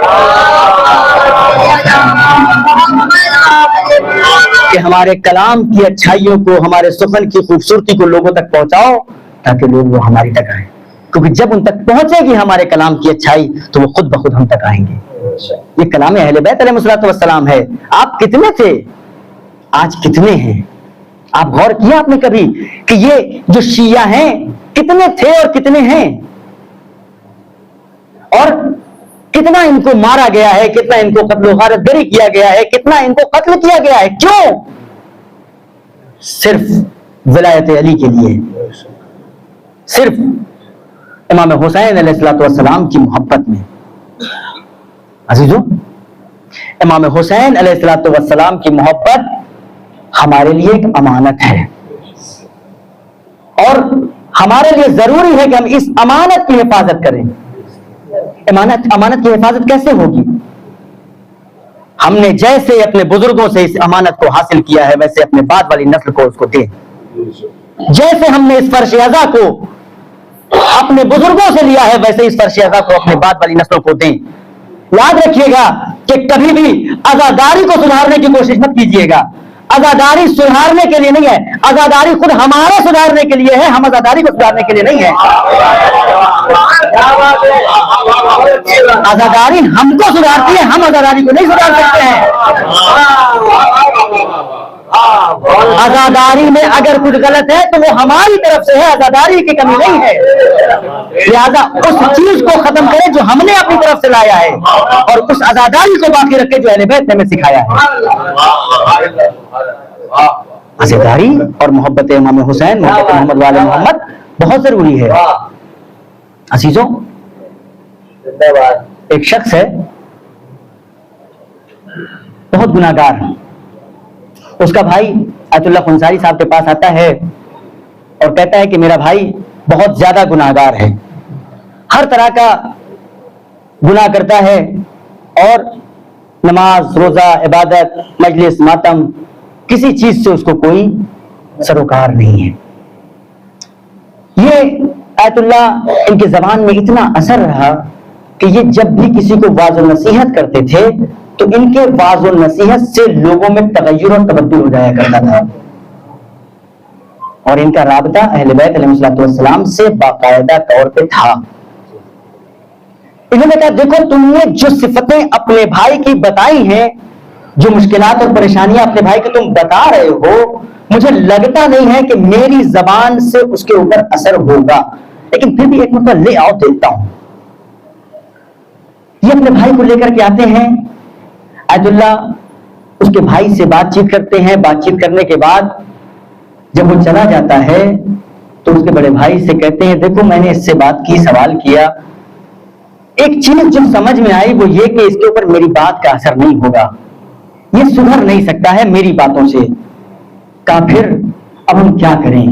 کہ ہمارے کلام کی اچھائیوں کو, ہمارے سخن کی خوبصورتی کو لوگوں تک پہنچاؤ تاکہ لوگ وہ ہماری تک آئیں. کیونکہ جب ان تک پہنچے گی ہمارے کلام کی اچھائی تو وہ خود بخود ہم تک آئیں گے. یہ کلام اہل بیت علیہ الصلوۃ والسلام ہے. آپ کتنے تھے, آج کتنے ہیں؟ آپ غور کیا آپ نے کبھی کہ یہ جو شیعہ ہیں کتنے تھے اور کتنے ہیں, اور کتنا ان کو مارا گیا ہے, کتنا ان کو قتل و غارت گری کیا گیا ہے, کتنا ان کو قتل کیا گیا ہے. کیوں؟ صرف ولایت علی کے لیے, صرف امام حسین علیہ الصلوۃ والسلام کی محبت میں. عزیزو, امام حسین علیہ الصلوۃ والسلام کی محبت ہمارے لیے ایک امانت ہے, اور ہمارے لیے ضروری ہے کہ ہم اس امانت کی حفاظت کریں. امانت کی حفاظت کیسے ہوگی؟ ہم نے جیسے اپنے بزرگوں سے اس امانت کو حاصل کیا ہے ویسے اپنے بعد والی نسل کو اس کو دیں. جیسے ہم نے اس فرش عزا کو اپنے بزرگوں سے لیا ہے ویسے اس فرش عزا کو اپنے بعد والی نسلوں کو دیں. یاد رکھیے گا کہ کبھی بھی عزاداری کو سدھارنے کی کوشش مت کیجیے گا. عزاداری سدھارنے کے لیے نہیں ہے, عزاداری خود ہمارے سدھارنے کے لیے ہے, ہم عزاداری کو سدھارنے کے لیے نہیں ہے. عزاداری ہم کو سدھارتی ہے, ہم عزاداری کو نہیں سدھار سکتے ہیں. عزاداری میں اگر کچھ غلط ہے تو وہ ہماری طرف سے ہے, عزاداری کی کمی نہیں ہے. لہذا اس چیز کو ختم کرے جو ہم نے اپنی طرف سے لایا ہے, اور اس عزاداری کو باقی رکھے جو اہل بیت نے ہمیں سکھایا ہے. عزاداری اور محبت امام حسین, محبت محمد والے محمد بہت ضروری ہے. عزیزوں, ایک شخص ہے بہت گناہگار, اس کا بھائی آیت اللہ خنساری صاحب کے پاس آتا ہے اور کہتا ہے کہ میرا بھائی بہت زیادہ گناہگار ہے, ہر طرح کا گناہ کرتا ہے, اور نماز, روزہ, عبادت, مجلس, ماتم, کسی چیز سے اس کو کوئی سروکار نہیں ہے. یہ آیت اللہ ان کی زبان میں اتنا اثر رہا کہ یہ جب بھی کسی کو واعظ و نصیحت کرتے تھے تو ان کے واعظ و نصیحت سے لوگوں میں تغیر اور تبدل ہو جایا کرتا تھا, اور ان کا رابطہ اہل بیت علیہ الصلوۃ والسلام سے باقاعدہ طور پہ تھا. انہوں نے کہا دیکھو تم نے جو صفتیں اپنے بھائی کی بتائی ہیں, جو مشکلات اور پریشانیاں اپنے بھائی کو تم بتا رہے ہو, مجھے لگتا نہیں ہے کہ میری زبان سے اس کے اوپر اثر ہوگا, لیکن پھر بھی ایک مرتبہ لے آؤ دیکھتا ہوں. یہ اپنے بھائی کو لے کر کے آتے ہیں, آیت اللہ اس کے بھائی سے بات چیت کرتے ہیں. بات چیت کرنے کے بعد جب وہ چلا جاتا ہے تو اس کے بڑے بھائی سے کہتے ہیں دیکھو میں نے اس سے بات کی, سوال کیا, ایک چیز جو سمجھ میں آئی وہ یہ کہ اس کے اوپر میری بات کا اثر نہیں ہوگا, یہ سدھر نہیں سکتا ہے میری باتوں سے. کہا پھر اب ہم کیا کریں؟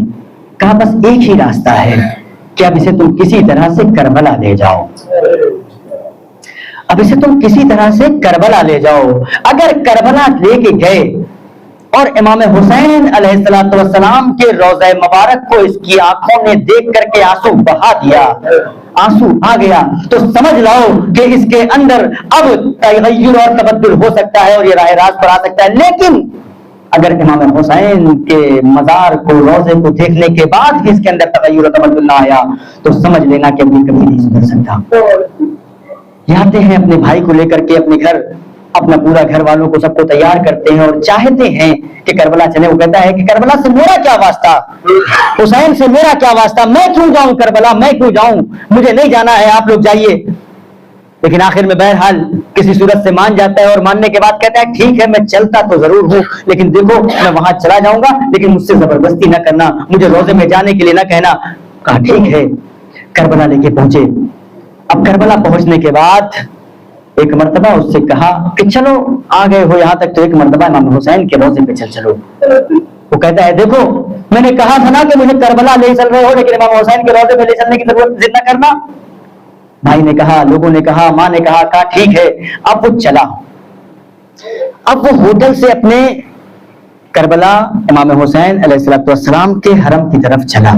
کہا بس ایک ہی راستہ ہے کہ اب اسے تم کسی طرح سے کربلا لے جاؤ. اب اسے تم کسی طرح سے کربلا لے جاؤ. اگر کربلا لے کے گئے اور امام حسین علیہ الصلوۃ والسلام کے روضہ مبارک کو اس کی آنکھوں نے دیکھ کر کے آنسو بہا دیا, آنسو آ گیا, تو سمجھ لاؤ کہ اس کے اندر اب تغیر اور تبدل ہو سکتا ہے اور یہ راہ راست پر آ سکتا ہے. لیکن اگر امام حسین کے مزار کو, روضے کو دیکھنے کے بعد بھی اس کے اندر تغیر اور تبدل نہ آیا تو سمجھ لینا کہ ابھی کبھی نہیں سدھر سکتا. یہ آتے ہیں اپنے بھائی کو لے کر کے اپنے گھر, اپنا پورا گھر والوں کو سب کو تیار کرتے ہیں اور چاہتے ہیں کہ کربلا چلے. وہ کہتا ہے کہ کربلا سے میرا کیا واسطہ, حسین سے میرا کیا واسطہ, میں کیوں جاؤں کربلا, میں کیوں جاؤں, مجھے نہیں جانا ہے, آپ لوگ جائیے. لیکن آخر میں بہرحال کسی صورت سے مان جاتا ہے, اور ماننے کے بعد کہتا ہے ٹھیک ہے میں چلتا تو ضرور ہوں, لیکن دیکھو میں وہاں چلا جاؤں گا لیکن مجھ سے زبردستی نہ کرنا, مجھے روزے میں جانے کے لیے نہ کہنا. کہا ٹھیک ہے، کربلا لے کے پہنچے. اب کربلا پہنچنے کے بعد ایک مرتبہ اس سے کہا کہ چلو آ گئے ہو یہاں تک تو ایک مرتبہ امام حسین کے روضے پہ چلو. وہ کہتا ہے دیکھو میں نے کہا تھا نا کہ مجھے کربلا لے چل رہے ہو، لیکن امام حسین کے روضے پہ لے چلنے کی ضرورت ضد نہ کرنا. بھائی نے کہا، لوگوں نے کہا، ماں نے کہا ٹھیک ہے. اب وہ چلا. اب وہ ہوٹل سے اپنے کربلا امام حسین علیہ السلام کے حرم کی طرف چلا.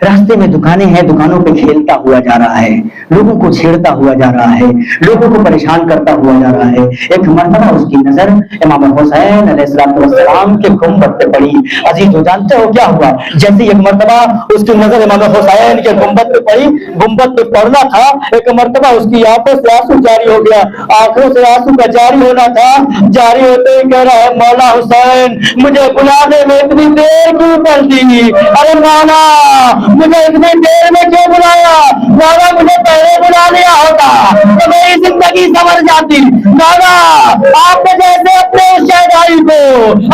راستے میں دکانیں ہیں، دکانوں پہ کھیلتا ہوا جا رہا ہے، لوگوں کو چھیڑتا ہوا جا رہا ہے، لوگوں کو پریشان کرتا ہوا جا رہا ہے. ایک مرتبہ اس کی نظر امام حسین علیہ السلام کے گنبد پہ پڑی. عزیز ہو جانتے ہو کیا ہوا؟ جیسے ایک مرتبہ اس کی نظر امام حسین کے گنبد پہ پڑی، گنبد پہ پڑنا تھا، ایک مرتبہ اس کی آنکھوں سے آنسو جاری ہو گیا. آنکھوں سے آنسو کا جاری ہونا تھا، جاری ہوتے ہی کہہ رہا ہے مولا حسین مجھے بلانے میں اتنی دیر کیوں کر دی؟ ارے مولا مجھے اتنی دیر میں کیوں بلایا؟ مولا مجھے پہلے بلا لیا ہوتا تو میری زندگی سنور جاتی. مولا آپ نے جیسے اپنے اس شہدائی کو،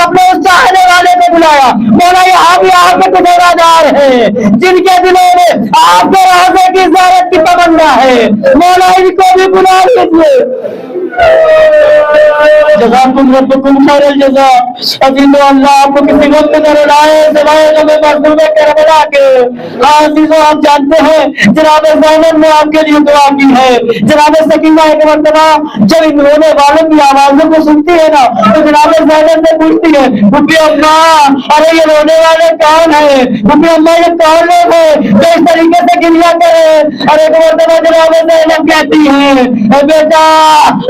اپنے اس چاہنے والے کو بلایا، مولا یہاں بھی آپ کے کچھ ارادار ہیں جن کے دلوں میں آپ کے روضے کی زیارت کی تمنا ہے. مولا ان کو بھی بلا لیجیے. جزاکم ربکم خیر الجزاء. عزیزو اللہ آپ کو کسی وقت نہ رلائے سوائے غم مظلوم کربلا کے. عزیزو آپ جانتے ہیں جناب زینب نے آپ کے لیے دعا کی ہے. جناب سکینہ ایک مرتبہ جب ان رونے والوں کی آوازوں کو سنتی ہے نا تو جناب زینب سے پوچھتی ہے بھبی اماں ارے یہ رونے والے کون ہیں؟ بھبی اماں یہ کون لوگ ہیں جو اس طریقے سے گریہ کرے؟ اور ایک مرتبہ جناب زینب کہتی ہے بیٹا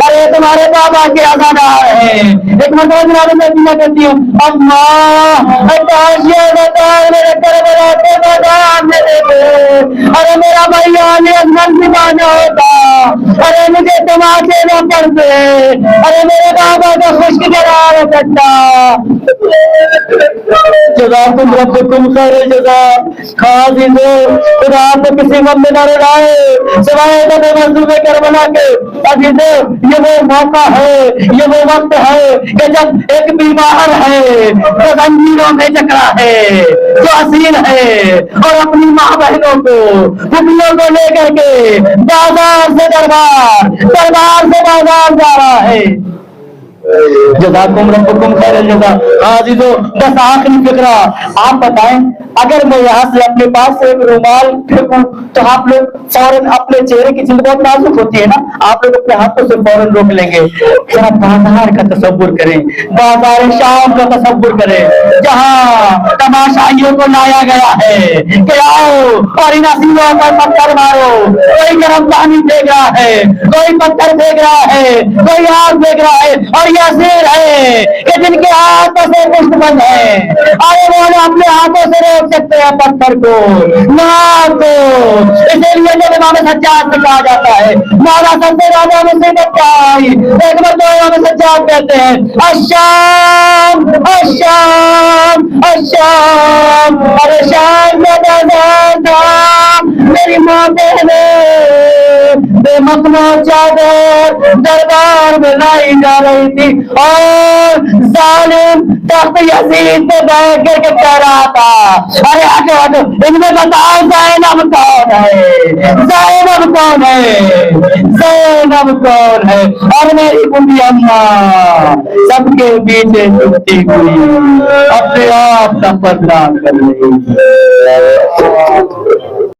ارے تمہارے بابا کے ازادار ہیں. ایک مرتبہ جناب سکینہ کہتی ہے اماں کاش یہ ازادار میرے کربلا کے میدان میں دیکھے. ارے میرا بھائی علی اکبر زمانہ ہوتا، ارے مجھے تماشے نہ کرتے، ارے میرے بابا کا خشک جرار کرتا. جزاکم ربکم خیر الجزاء. عزیزو خدا آپ کو کسی غم میں نہ رلائے سوائے غم مظلوم کربلا کے. عزیزو یہ وہ موقع ہے، یہ وہ وقت ہے کہ جب ایک بیمار ہے جو زنجیروں میں جکڑا ہے، جو اسیر ہے اور اپنی ماں بہنوں کو پھوپھیوں کو لے کر کے بازار سے دربار، دربار سے بازار جا رہا ہے. جزاکم ربکم خیر الجزاء. عزیزو بس آخری فکرہ آپ بتائیں اگر میں یہاں سے اپنے پاس سے ایک رومال پھینکوں تو آپ لوگ فوراً اپنے چہرے کی جلد بہت نازک ہوتی ہے نا، آپ لوگ اپنے ہاتھوں سے فوراً روک لیں گے. ذرا بازار کا تصور کریں، بازار شام کا تصور کریں جہاں تماشائیوں کو لایا گیا ہے کہ آؤ اور ان اسیروں پر پتھر مارو. کوئی گرم پانی پھینک رہا ہے، کوئی پتھر پھینک رہا ہے، کوئی آگ پھینک رہا ہے اور یہ اسیر ہے کہ جن کے ہاتھوں سے پشت بند ہے. آئے وہ اپنے ہاتھوں سے روک سکتے ہیں پتھر کو، نار کو. اسی لیے جب امام سجاد سے کہا جاتا ہے مولا سب سے زیادہ مصیبت کیا آئی، ایک بار تو امام سجاد کہتے ہیں الشام الشام الشام. ارے شام میں بازار تھا، میری ماں بہنے بے مقنع چادر دربار میں لائی جا رہی تھی اور ظالم تخت یزید پہ بیٹھ کر کے کہہ رہا تھا ارے ہٹو ہٹو ان میں بتاؤ زینب کون ہے، زینب کون ہے، زینب کون ہے. اور میری بڑی اماں سب کے پیچھے چھپتی ہوئی اپنے آپ کا پردہ کر رہی.